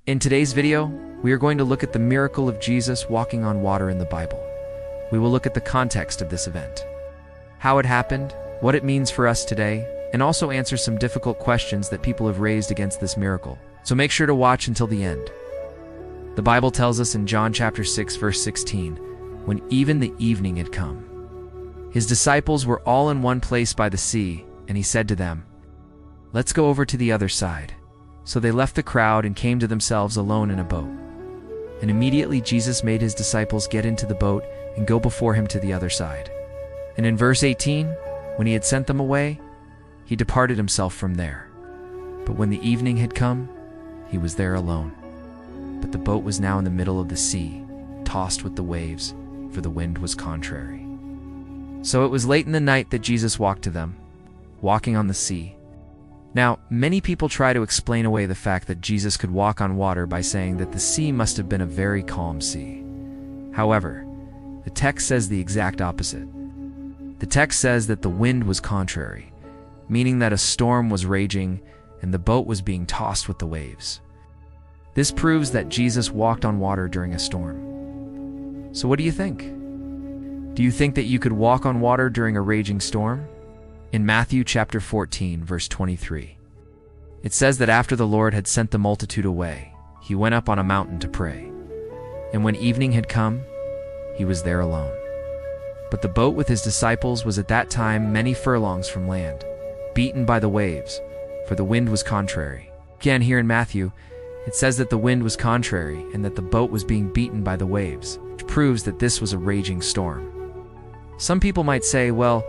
In today's video, we are going to look at the miracle of Jesus walking on water in the Bible. We will look at the context of this event, how it happened, what it means for us today, and also answer some difficult questions that people have raised against this miracle. So make sure to watch until the end. The Bible tells us in John chapter 6, verse 16, when even the evening had come, his disciples were all in one place by the sea, and he said to them, "Let's go over to the other side." So they left the crowd and came to themselves alone in a boat. And immediately Jesus made his disciples get into the boat and go before him to the other side. And in verse 18, when he had sent them away, he departed himself from there. But when the evening had come, he was there alone. But the boat was now in the middle of the sea, tossed with the waves, for the wind was contrary. So it was late in the night that Jesus walked to them, walking on the sea. Now, many people try to explain away the fact that Jesus could walk on water by saying that the sea must have been a very calm sea. However, the text says the exact opposite. The text says that the wind was contrary, meaning that a storm was raging and the boat was being tossed with the waves. This proves that Jesus walked on water during a storm. So what do you think? Do you think that you could walk on water during a raging storm? In Matthew chapter 14, verse 23, it says that after the Lord had sent the multitude away, he went up on a mountain to pray. And when evening had come, he was there alone. But the boat with his disciples was at that time many furlongs from land, beaten by the waves, for the wind was contrary. Again, here in Matthew, it says that the wind was contrary and that the boat was being beaten by the waves, which proves that this was a raging storm. Some people might say, well,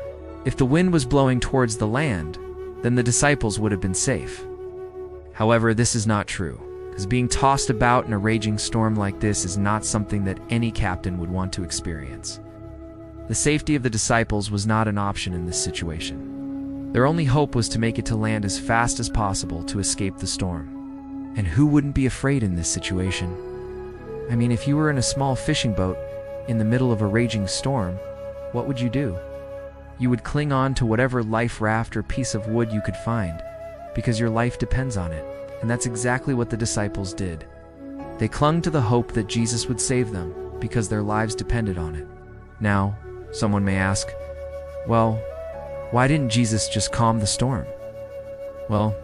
if the wind was blowing towards the land, then the disciples would have been safe. However, this is not true, because being tossed about in a raging storm like this is not something that any captain would want to experience. The safety of the disciples was not an option in this situation. Their only hope was to make it to land as fast as possible to escape the storm. And who wouldn't be afraid in this situation? I mean, if you were in a small fishing boat in the middle of a raging storm, what would you do? You would cling on to whatever life raft or piece of wood you could find, because your life depends on it. And that's exactly what the disciples did. They clung to the hope that Jesus would save them, because their lives depended on it. Now, someone may ask, well, why didn't Jesus just calm the storm? Well,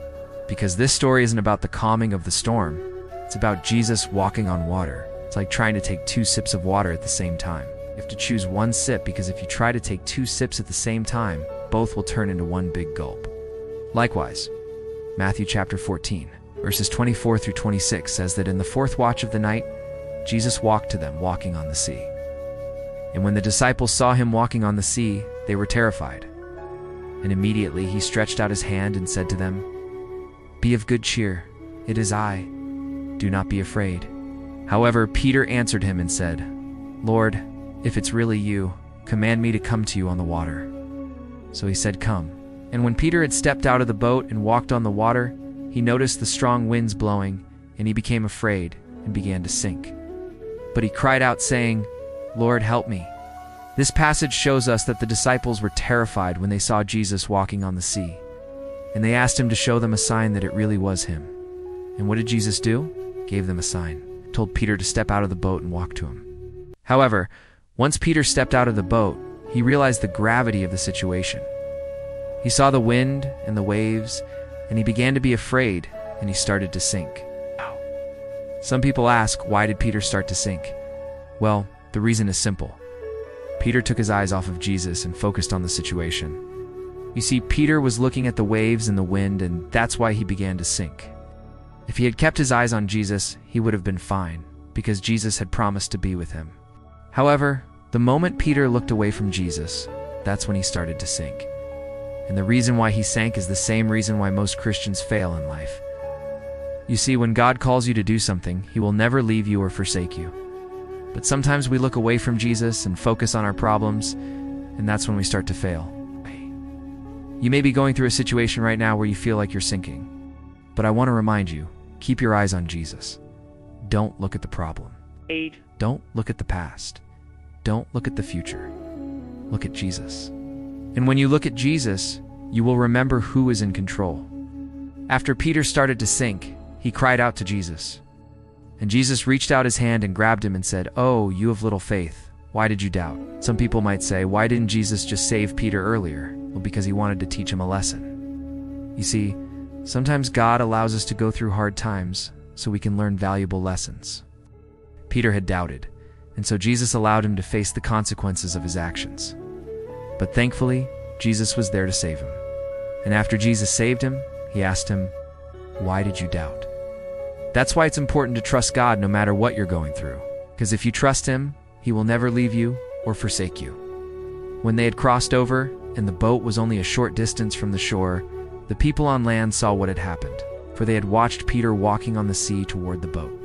because this story isn't about the calming of the storm. It's about Jesus walking on water. It's like trying to take 2 sips of water at the same time. You have to choose one sip, because if you try to take 2 sips at the same time, both will turn into one big gulp. Likewise, Matthew chapter 14, verses 24 through 26 says that in the 4th watch of the night, Jesus walked to them walking on the sea. And when the disciples saw him walking on the sea, they were terrified. And immediately he stretched out his hand and said to them, "Be of good cheer, it is I. Do not be afraid." However, Peter answered him and said, "Lord, if it's really you, command me to come to you on the water." So he said, "Come." And when Peter had stepped out of the boat and walked on the water, he noticed the strong winds blowing, and he became afraid and began to sink. But he cried out, saying, "Lord, help me." This passage shows us that the disciples were terrified when they saw Jesus walking on the sea, and they asked him to show them a sign that it really was him. And what did Jesus do? Gave them a sign, told Peter to step out of the boat and walk to him. However, once Peter stepped out of the boat, he realized the gravity of the situation. He saw the wind and the waves, and he began to be afraid, and he started to sink. Some people ask, why did Peter start to sink? Well, the reason is simple. Peter took his eyes off of Jesus and focused on the situation. You see, Peter was looking at the waves and the wind, and that's why he began to sink. If he had kept his eyes on Jesus, he would have been fine, because Jesus had promised to be with him. However, the moment Peter looked away from Jesus, that's when he started to sink. And the reason why he sank is the same reason why most Christians fail in life. You see, when God calls you to do something, he will never leave you or forsake you. But sometimes we look away from Jesus and focus on our problems, and that's when we start to fail. You may be going through a situation right now where you feel like you're sinking. But I want to remind you, keep your eyes on Jesus. Don't look at the problem. Don't look at the past. Don't look at the future. Look at Jesus. And when you look at Jesus, you will remember who is in control. After Peter started to sink, he cried out to Jesus, And Jesus reached out his hand and grabbed him and said, "Oh, you of little faith, why did you doubt?" Some people might say, why didn't Jesus just save Peter earlier? Well, because he wanted to teach him a lesson. You see, sometimes God allows us to go through hard times so we can learn valuable lessons. Peter had doubted, and so Jesus allowed him to face the consequences of his actions. But thankfully, Jesus was there to save him. And after Jesus saved him, he asked him, "Why did you doubt?" That's why it's important to trust God no matter what you're going through. Because if you trust him, he will never leave you or forsake you. When they had crossed over, and the boat was only a short distance from the shore, the people on land saw what had happened, for they had watched Peter walking on the sea toward the boat.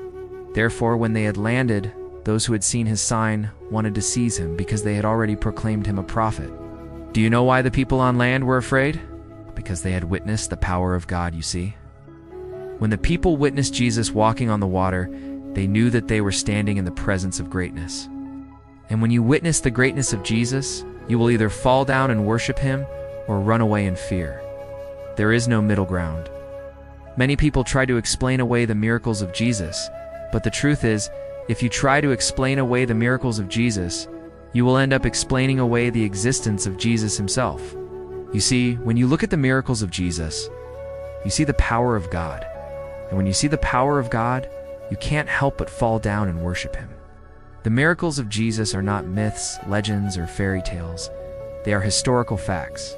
Therefore, when they had landed, those who had seen his sign wanted to seize him because they had already proclaimed him a prophet. Do you know why the people on land were afraid? Because they had witnessed the power of God, you see. When the people witnessed Jesus walking on the water, they knew that they were standing in the presence of greatness. And when you witness the greatness of Jesus, you will either fall down and worship him or run away in fear. There is no middle ground. Many people try to explain away the miracles of Jesus, but the truth is, if you try to explain away the miracles of Jesus, you will end up explaining away the existence of Jesus himself. You see, when you look at the miracles of Jesus, you see the power of God. And when you see the power of God, you can't help but fall down and worship him. The miracles of Jesus are not myths, legends, or fairy tales. They are historical facts.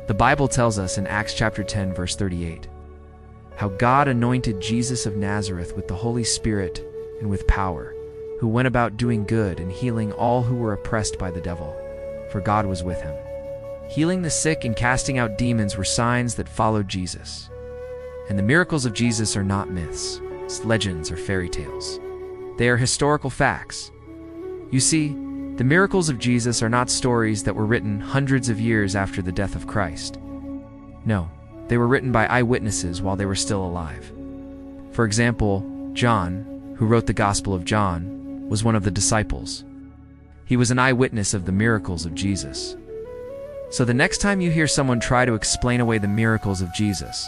The Bible tells us in Acts chapter 10, verse 38, how God anointed Jesus of Nazareth with the Holy Spirit and with power, who went about doing good and healing all who were oppressed by the devil, for God was with him. Healing the sick and casting out demons were signs that followed Jesus. And the miracles of Jesus are not myths, legends, or fairy tales. They are historical facts. You see, the miracles of Jesus are not stories that were written hundreds of years after the death of Christ. No, they were written by eyewitnesses while they were still alive. For example, John, who wrote the Gospel of John, was one of the disciples. He was an eyewitness of the miracles of Jesus. So the next time you hear someone try to explain away the miracles of Jesus,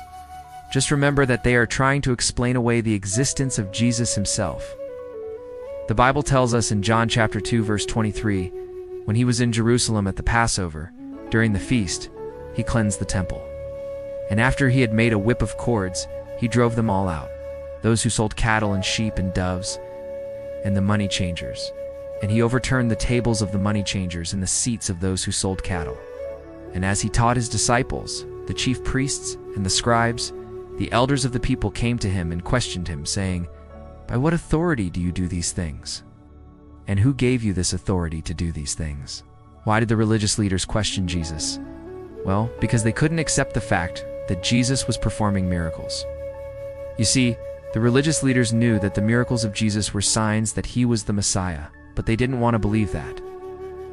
just remember that they are trying to explain away the existence of Jesus himself. The Bible tells us in John chapter 2, verse 23, when he was in Jerusalem at the Passover, during the feast, he cleansed the temple. And after he had made a whip of cords, he drove them all out, those who sold cattle and sheep and doves, and the money changers. And he overturned the tables of the money changers and the seats of those who sold cattle. And as he taught his disciples, the chief priests and the scribes, the elders of the people came to him and questioned him, saying, "By what authority do you do these things? And who gave you this authority to do these things?" Why did the religious leaders question Jesus? Well, because they couldn't accept the fact that Jesus was performing miracles. You see, the religious leaders knew that the miracles of Jesus were signs that he was the Messiah, but they didn't want to believe that.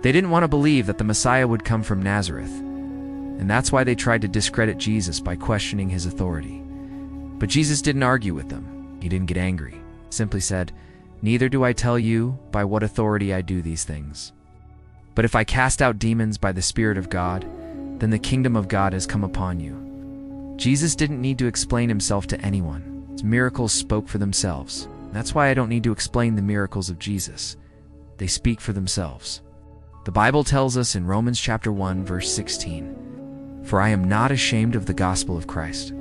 They didn't want to believe that the Messiah would come from Nazareth. And that's why they tried to discredit Jesus by questioning his authority. But Jesus didn't argue with them. He didn't get angry. He simply said, "Neither do I tell you by what authority I do these things. But if I cast out demons by the Spirit of God, then the kingdom of God has come upon you." Jesus didn't need to explain himself to anyone. His miracles spoke for themselves. That's why I don't need to explain the miracles of Jesus. They speak for themselves. The Bible tells us in Romans chapter 1, verse 16, "For I am not ashamed of the gospel of Christ,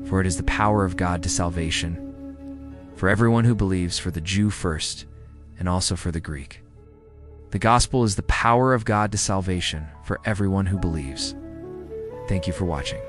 for it is the power of God to salvation, for everyone who believes, for the Jew first, and also for the Greek." The gospel is the power of God to salvation for everyone who believes. Thank you for watching.